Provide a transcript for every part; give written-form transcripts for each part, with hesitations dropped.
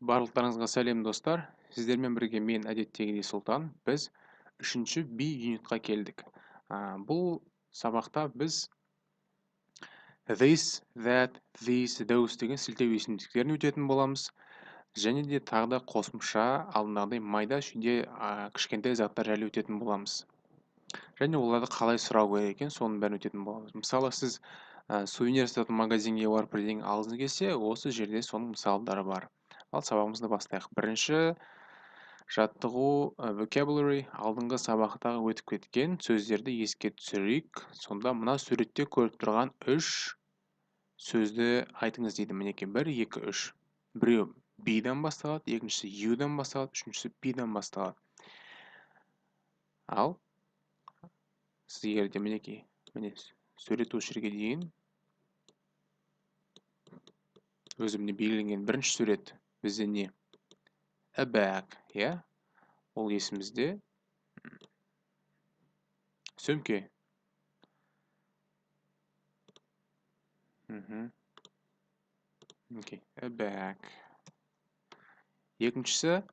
Барлықтарыңызға сәлем достар. Сіздермен бірге мен әдеттегідей Сұлтан. Біз үшінші B юнитқа келдік. Бұл сабақта біз this, that, these, those деген сілтеу есімдіктерін өтетін боламыз. Және де тағы да қосымша алдындағыдай майда шүйде кішкентай заттар жайлы өтетін боламыз. Және оларды қалай сұрау керек екен, соның бәрін өтетін боламыз. Мысалы, сіз сувенир сататын магазинге барып бірдеңе алғыңыз келсе, осы жерде соның мысалдары бар. Ал сабағымызды бастайық. Бірінші жаттығу vocabulary, алдыңғы сабақтағы өтіп кеткен сөздерді еске түсірейік. Сонда мына суретте көріп тұрған 3 сөзді айтыңыз дейді. Мінекей 1, 2, 3. Біреу B-дан басталады, екіншісі U-дан басталады, үшіншісі P-дан басталады. Ал сіздер де мінекей, сурет осы жерге дейін өзімде белгіленген бірінші сурет бізде не? A bag, иә? Ол есімізде сөмке. A bag. Екіншісі,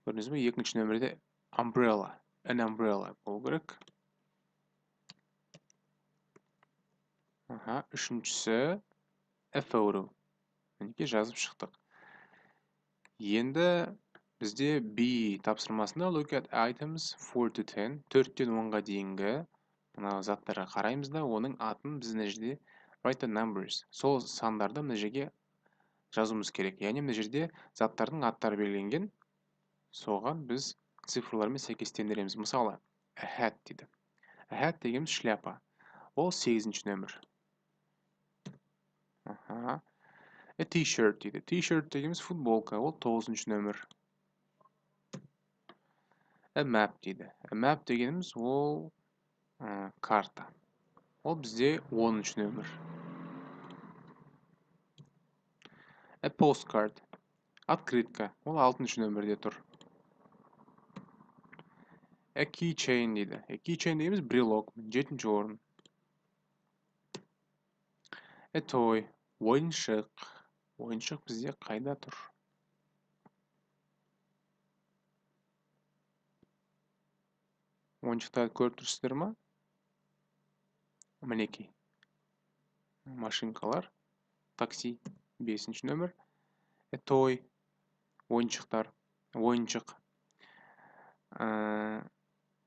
көрдіңіз бе, екінші нөмірде umbrella, an umbrella болу керек. Үшіншісі a photo. Мінекей жазып шықтық. Енді бізде B тапсырмасында look at items 4 to 10, 4-тен 10-ға дейінгі заттарға қараймыз да, оның атын біз мына жерде write the numbers. Сол сандарды мына жерге жазуымыз керек. Яғни мына жерде заттардың аттары белгіленген. Соған біз цифрлармен сәйкестендіреміз. Мысалы, a hat дейді. A hat дегеніміз шляпа. Ол 8-ші нөмір. A t-shirt дейді. T-shirt дегеніміз футболка. Ол 9-ші нөмір. A map дейді. A map дегеніміз ол карта. Ол бізде 10-ші нөмір. A postcard. Открытка. Ол 6-ші нөмірде тұр. A keychain дейді. A keychain дегеніміз брелок. 7-ші орын. A toy. Ойыншық. Ойыншық бізде қайда тұр? Ойыншықтарды көріп тұрсыздар ма? Мінекей. Машинкалар. Такси. 5-ші нөмір. A toy. Ойыншықтар. Ойыншық.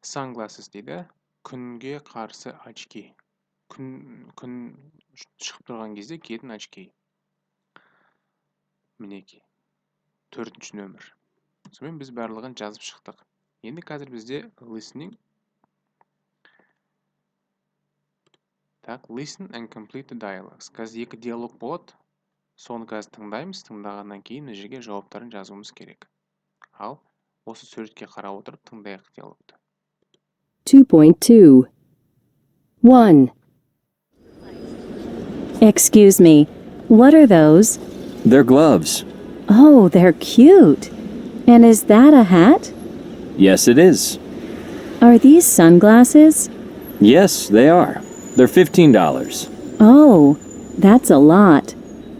Sunglasses дейді. Күнге қарсы очки. Күн шығып тұрған кезде киетін очки. Мінекей. 4-ші нөмір. Сонымен біз барлығын жазып шықтық. Енді қазір бізде listening. Так, listen and complete the dialogues. Қазір 2 диалог болады. Соны қазір тыңдаймыз. Тыңдағаннан кейін мына жерге жауаптарын жазуымыз керек. Ал осы суретке қарап отырып тыңдайық диалогты. 2.2 1. Excuse me, what are those? They're gloves. Oh, they're cute. And is that a hat? Yes, it is. Are these sunglasses? Yes, they are. They're $15. Oh, that's a lot.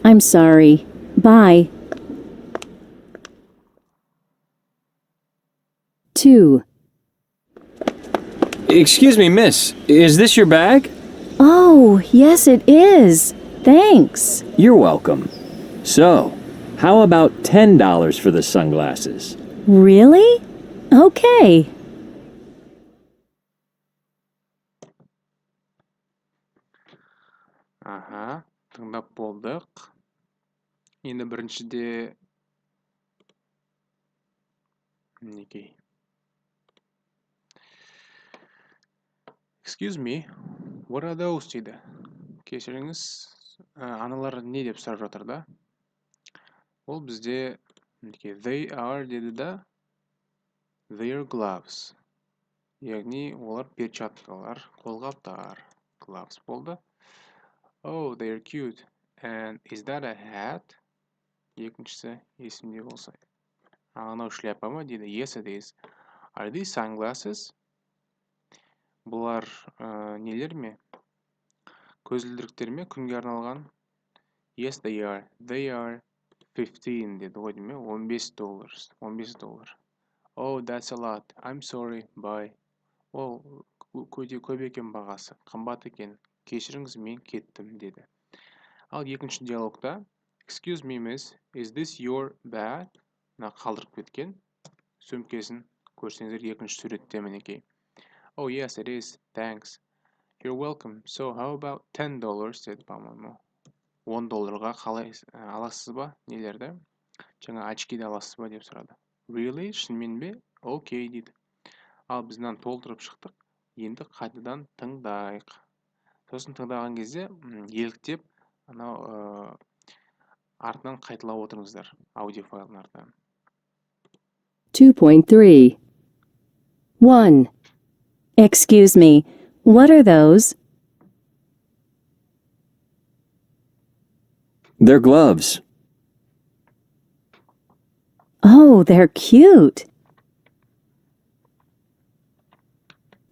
I'm sorry. Bye. 2. Excuse me, miss. Is this your bag? Oh, yes it is. Thanks. You're welcome. So, how about $10 for the sunglasses? Really? Okay. Тыңдап болдық. Енді біріншіде мінекей. Excuse me, what are those дейді. Кешіріңіз, аналар не деп сұрап жатыр да? Ол бізде they are деді да, they are gloves. Яғни олар перчаткалар, қолғаптар, gloves болды. Oh, they are cute. And is that a hat? Екіншісі есімде болса. Анау шляпа ма дейді. Yes, it is. Are these sunglasses? Бұлар нелер ме? көзілдіріктер ме күнге арналған? Yes, they are. They are 15 деді ғой дейме? $15. $15. Oh, that's a lot. I'm sorry. Bye. Ол көп екен бағасы. Қымбат екен. Кешіріңіз, мен кеттім деді. Ал екінші диалогта Excuse me, miss. Is this your bag? Мына қалдырып кеткен сөмкесін көрсеңіздер екінші суретте мінекей. Oh, yes, it is. Thanks. You're welcome. So, how about $10? Деді, по-моему. $10 қалай аласыз ба? Нелерді? Жаңа очкиді аласыз ба деп сұрады. Really? Шынымен бе? Окей дейді. Ал біз мынаны толтырып шықтық. Енді қайтадан тыңдайық. Сосын тыңдаған кезде еліктеп анау артынан қайталап отырыңыздар аудиофайлдың артынан. 2.3 1. Excuse me, what are those? They're gloves. Oh, they're cute.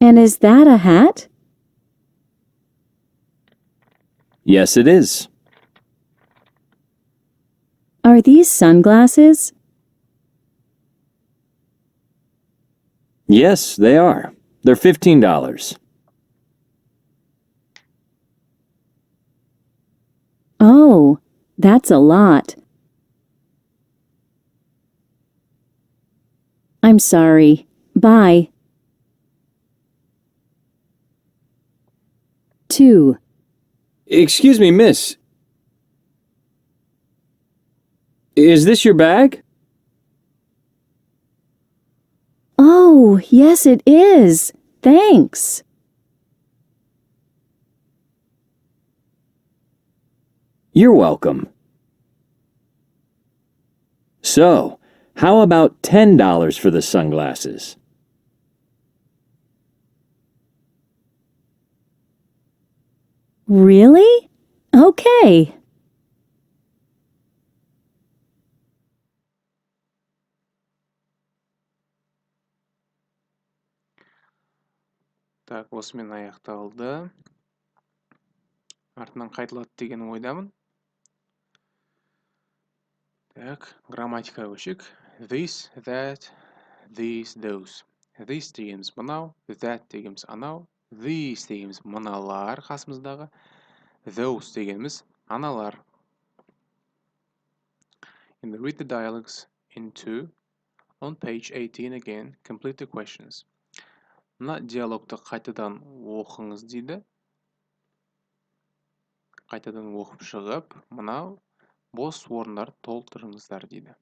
And is that a hat? Yes, it is. Are these sunglasses? Yes, they are. They're $15. Oh, that's a lot. I'm sorry. Bye. 2. Excuse me, miss. Is this your bag? Oh, yes, it is. Thanks. You're welcome. So, how about $10 for the sunglasses? Really? Okay. Так, осымен аяқталды. Артынан қайталады деген ойдамын. Так, грамматикаға көшейік. This, that, these, those. This дегеніміз мынау, that дегеніміз анау, these дегеніміз мыналар қасымыздағы, those дегеніміз аналар. And read the dialogues into on page 18 again. Complete the questions. Мына диалогты қайтадан оқыңыз дейді. Қайтадан оқып шығып, мынау бос орындар толтырыңыздар дейді.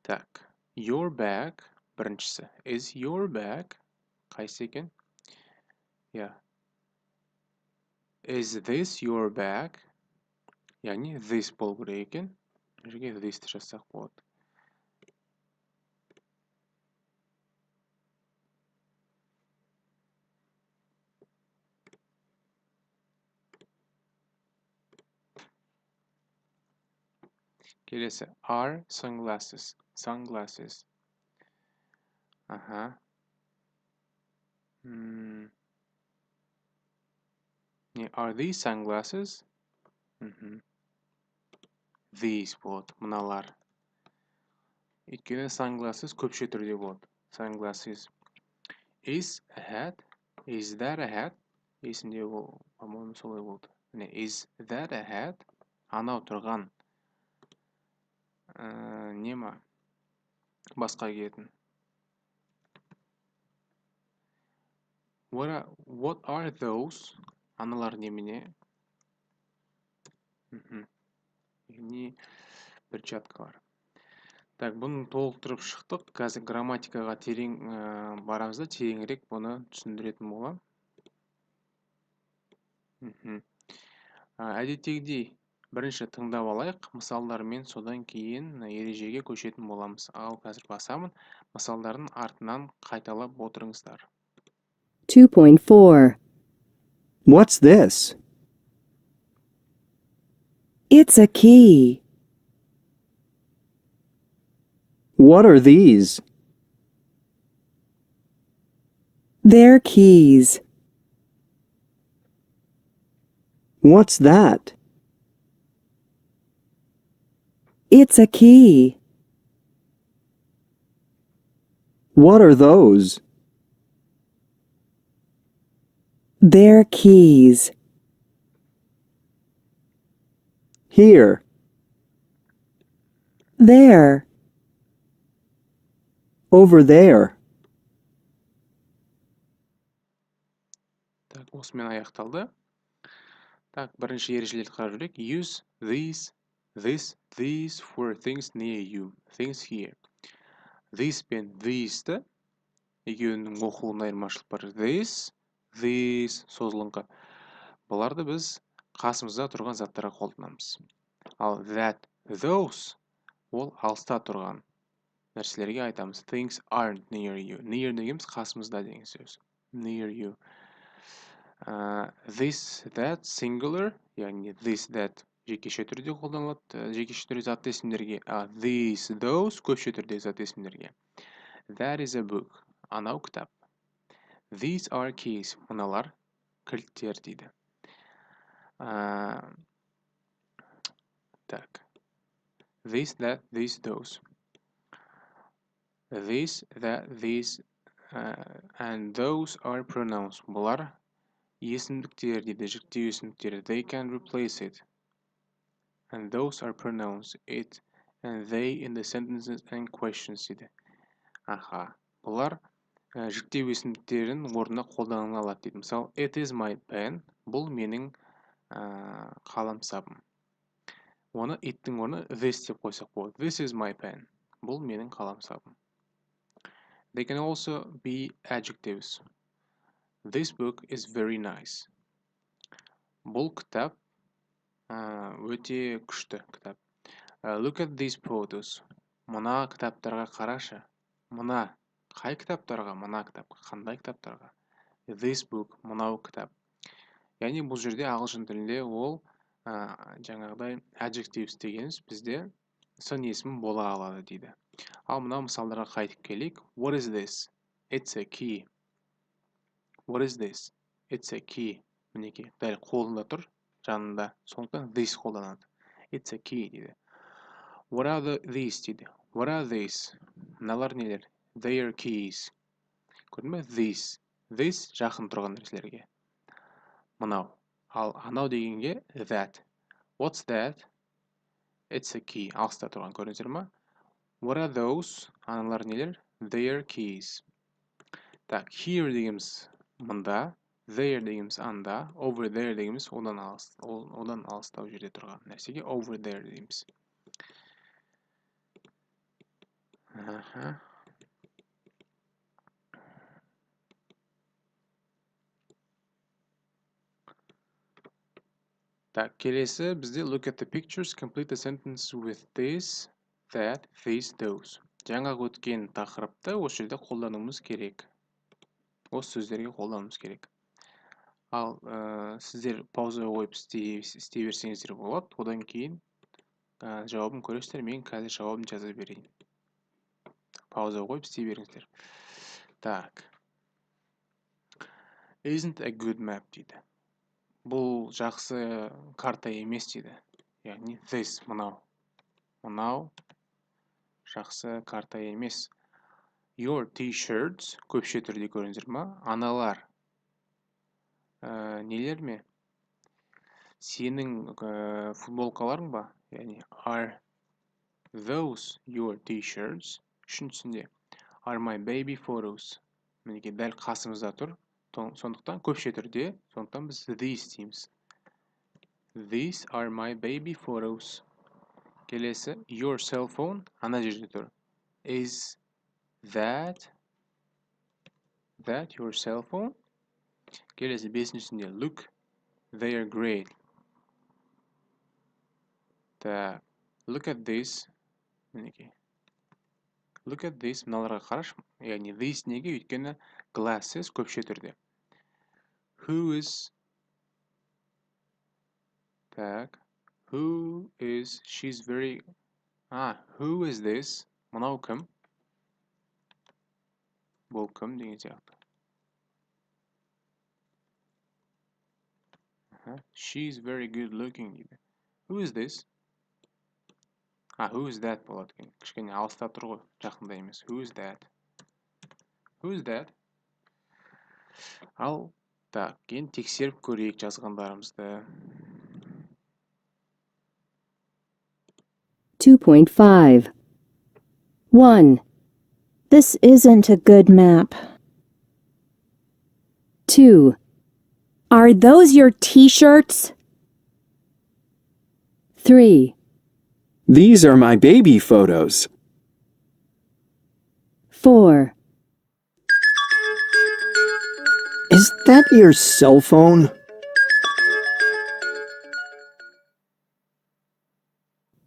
Так, your bag, біріншісі. Is your bag, қайсы екен? Yeah. Is this your bag? Яғни, this болу керек екен. Жерге this-ті жазсақ болады. Келесі, are sunglasses. Sunglasses. Аха. Are these sunglasses? These болады, мыналар. Өйткені sunglasses көпше түрде болады. Sunglasses. Is a hat? Is that a hat? Есімде ол, по-моему, солай болды. Is that a hat? Анау тұрған. Нема? Басқа келетін. What are those? Аналар немене? Не перчатка бар. Так, бұны толықтырып шықтық. Қазір грамматикаға терең барамыз да, тереңірек бұны түсіндіретін болам. Әдеттегідей бірінші тыңдап алайық, мысалдармен содан кейін ережеге көшетін боламыз. Ал қазір басамын, мысалдардың артынан қайталап отырыңыздар. 2.4 What's this? It's a key. What are these? They're keys. What's that? It's a key. What are those? They're keys. Here. There. Over there. Так, осымен аяқталды. Так, бірінші ережелерді қарап жүрейік. Use these for things near you. Things here. This пен these-ті екеуінің оқылуына айырмашылық бар. This созылыңқы. Бұларды біз қасымызда тұрған заттарға қолданамыз. Ал that, those ол алыста тұрған нәрселерге айтамыз. Things aren't near you. Near дегеніміз қасымызда деген сөз. Near you. This, that, singular, яғни this, that жекеше түрде қолданылады, жекеше түрде затты есімдерге. These, those көпше түрде затты есімдерге. That is a book. Анау кітап. These are keys. Мыналар кілттер дейді. Так. This, that, these, those. This, that, these, and those are pronouns. Бұлар есімдіктер дейді, жіктеу есімдіктері. They can replace it. And those are pronouns. It and they in the sentences and questions дейді. Аха. Бұлар жіктеу есімдіктерін орнына қолданыла алады дейді. Мысалы, it is my pen. Бұл менің қаламсабым. Оны иттің орнына this деп қойсақ болады. This is my pen. Бұл менің қаламсабым. They can also be adjectives. This book is very nice. Бұл кітап өте күшті кітап. Look at these photos. Мына кітаптарға қарашы. Мына қай кітаптарға? Мына кітапқа. Қандай кітаптарға? This book. Мынау кітап. Яғни бұл жерде ағылшын тілінде ол жаңағыдай adjectives дегеніміз бізде сын есім бола алады дейді. Ал мына мысалдарға қайтып келейік. What is this? It's a key. What is this? It's a key. Мінекей, дәл қолында тұр, жанында. Сондықтан this қолданады. It's a key дейді. What are these дейді. What are these? Мыналар нелер? They are keys. Көрдің бе? These. This жақын тұрған нәрселерге. Мынау. Ал анау дегенге that. What's that? It's a key. Алыста тұрған көрдіңіздер ма? What are those? Аналар нелер? They are keys. Так, here дегеніміз мында, there дегеніміз анда, over there дегеніміз одан алыстау жерде тұрған нәрсеге over there дегеніміз. Так, келесі бізде look at the pictures, complete the sentence with this, that, these, those. Жаңағы өткен тақырыпты осы жерде қолдануымыз керек. Осы сөздерге қолдануымыз керек. Ал сіздер пауза қойып істей берсеңіздер болады. Одан кейін жауабын көресіздер. Мен қазір жауабын жаза берейін. Пауза қойып істей беріңіздер. Так. Isn't a good map дейді. Бұл жақсы карта емес дейді. Яғни this, мынау. Мынау жақсы карта емес. Your t-shirts, көпше түрде көріңіздер ма? Аналар. Нелер ме? Сенің футболкаларың ба? Яғни are those your t-shirts? Үшіншісінде are my baby photos. Мінекей дәл қасымызда тұр. Сондықтан көпше түрде, сондықтан біз these дейміз. These are my baby photos. Келесі, your cell phone, ана жерде тұр. Is that your cell phone? Келесі, бесіншісінде, look, they are great. Так, look at this. Мінекей. Look at this, мыналарға қараш. Яғни this неге? Өйткені glasses көпше түрде. Who is? Так. Who is? She's very... who is this? Мынау кім? Бұл кім деген сияқты. She's very good looking дейді. Who is this? Who is that болады екен. Кішкене алыста тұр ғой, жақында емес. Who is that? Who is that? Ал, так, енді тексеріп көрейік жазғандарымызды. 2.5. 1. This isn't a good map. 2. Are those your t-shirts? 3. These are my baby photos. 4. Is that your cell phone?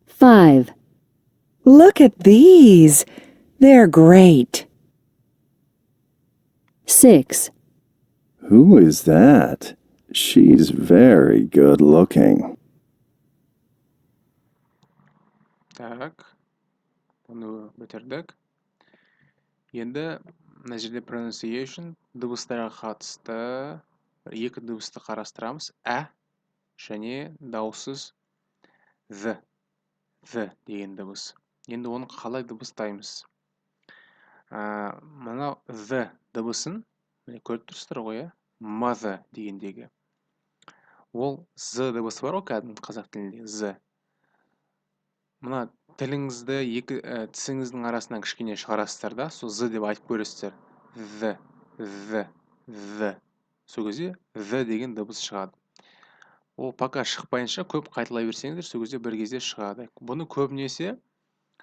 5. Look at these. They're great. 6. Who is that? She's very good looking. Так, бұны бітірдік. Енді мына жерде pronunciation дыбыстарға қатысты екі дыбысты қарастырамыз. Және дауыссыз the деген дыбыс. Енді оны қалай дыбыстаймыз? Мына the дыбысын көріп тұрсыздар ғой, mother дегендегі. Ол з дыбысы бар ғой, кәдімгі қазақ тілінде з. Мына тіліңізді екі тісіңіздің арасынан кішкене шығарасыздар да, сол з деп айтып көресіздер. The. Сол кезде the деген дыбыс шығады. Ол пока шықпайынша көп қайталай берсеңіздер, сол кезде бір кезде шығады. Бұны көбінесе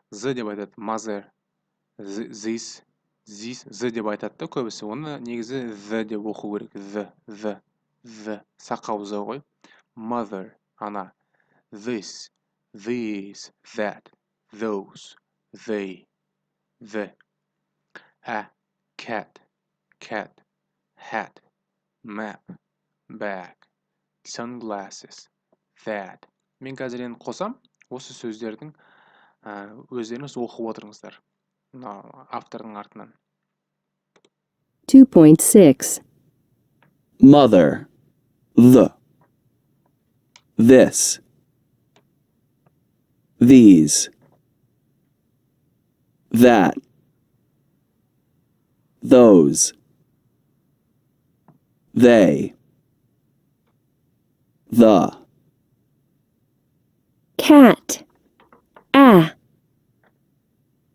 з деп айтады. Mother, this, з деп айтады да көбісі. Оны негізі the деп оқу керек. The. Сақау з ғой. Mother, ана. This, these, that, those, they, the. A cat, hat, map, bag, sunglasses, that. Мен қазір енді қосам, осы сөздердің өздеріңіз оқып отырыңыздар. Автордың артынан. 2.6. Mother. This. These. That. Those. They. The. Cat.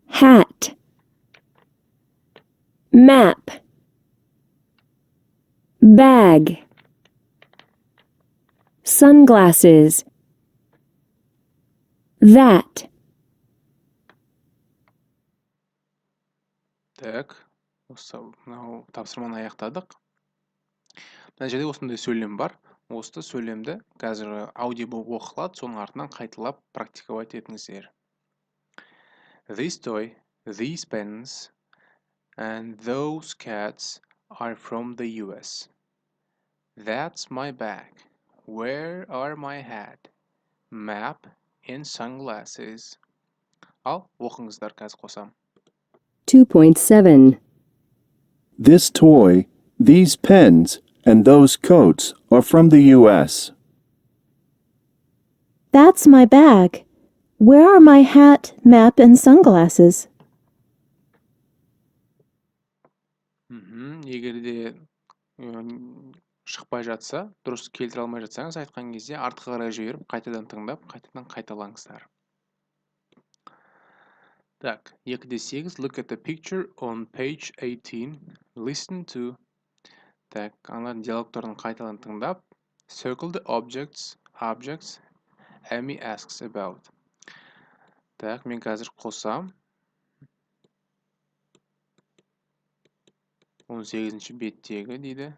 Hat. Map. Bag. Sunglasses. That. Так, осы тапсырманы аяқтадық. Мына жерде осындай сөйлем бар. Осы сөйлемді қазір аудио болып оқылады, соның артынан қайталап практиковать етіңіздер. This toy, these pens, and those cats are from the US. That's my bag. Where are my hat, map, and sunglasses? Ал, оқыңыздар, қазір қосам. 2.7. This toy, these pens, and those coats are from the US. That's my bag. Where are my hat, map, and sunglasses? Егер де шықпай жатса, дұрыс келтіре алмай жатсаңыз, айтқан кезде артқа қарай жіберіп, қайтадан тыңдап, қайтадан қайталаңыздар. Так, 2.8. Look at the picture on page 18. Listen to. Так, ана диалогтарын қайтадан тыңдап. Circle the objects Amy asks about. Так, мен қазір қосам. 18-ші беттегі дейді.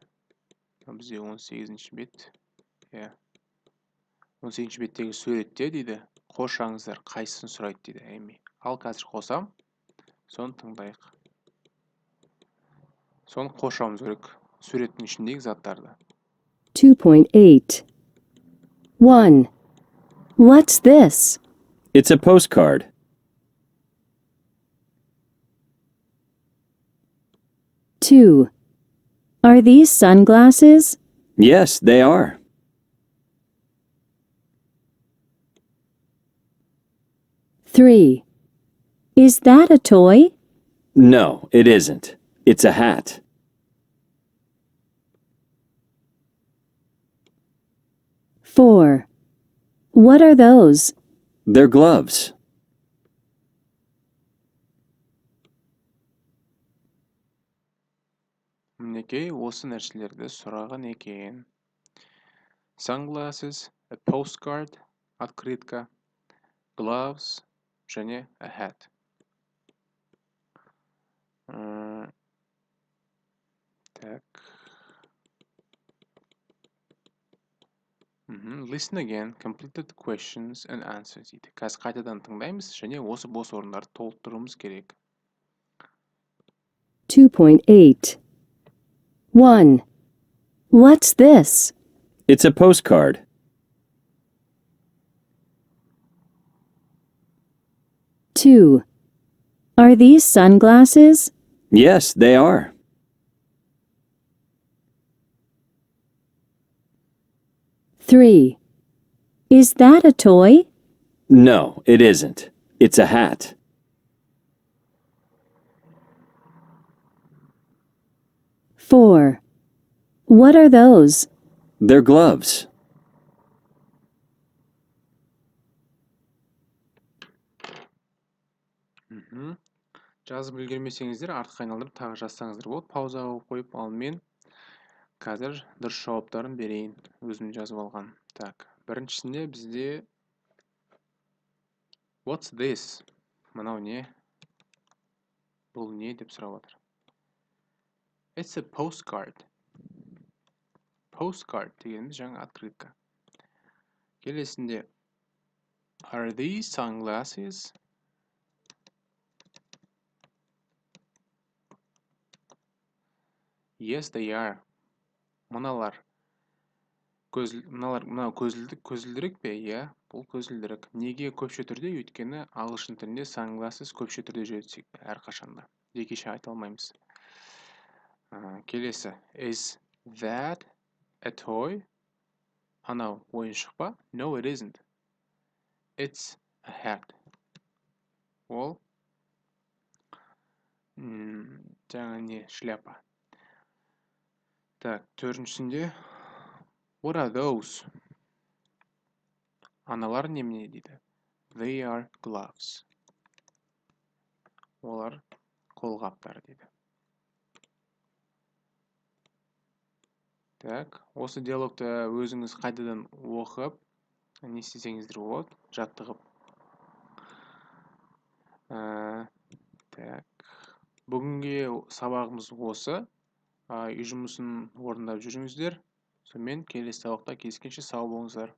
Бізде 18-ші бет. 18-ші беттегі суретте дейді. Қошаңыздар, қайсысын сұрайды дейді Amy. Ал қазір қосам. Соны тыңдайық. Соны қошамыз керек. Суреттің ішіндегі заттарды. 2.8. 1. What's this? It's a postcard. 2. Are these sunglasses? Yes, they are. 3. Is that a toy? No, it isn't. It's a hat. 4. What are those? They're gloves. Мінекей осы нәрселерді сұраған екен. Sunglasses, a postcard, открытка, gloves және a hat. Так. Listen again, complete the questions and answers дейді. Қазір қайтадан тыңдаймыз және осы бос орындарды толықтыруымыз керек. 2.8. 1. What's this? It's a postcard. 2. Are these sunglasses? Yes, they are. 3. Is that a toy? No, it isn't. It's a hat. 4. What are those? They're gloves. Жазып үлгермесеңіздер артқа айналдырып тағы жазсаңыздар болады. Пауза қойып, ал мен қазір дұрыс жауаптарын берейін. Өзім жазып алған. Так, біріншісінде бізде What's this? Мынау не? Бұл не деп сұрап отыр. It's a postcard. Postcard дегеніміз жаңа открытка. Келесінде Are these sunglasses? Yes, they are. Мыналар көзілдірік пе? Иә, бұл көзілдірік. Неге көпше түрде? Өйткені ағылшын тілінде sunglasses көпше түрде жетсек әрқашанда. Жекеше айта алмаймыз. Келесі. Is that a toy? Анау ойыншық па? No, it isn't. It's a hat. Ол жаңа не? Шляпа. Так, төртіншісінде What are those? Аналар немене дейді? They are gloves. Олар қолғаптар дейді. Так, осы диалогты өзіңіз қайтадан оқып, не істесеңіздер болады, жаттығып. Так, бүгінге сабағымыз осы. Үй жұмысын орындап жүріңіздер. Сонымен келесі сабақта кездескенше сау болыңыздар.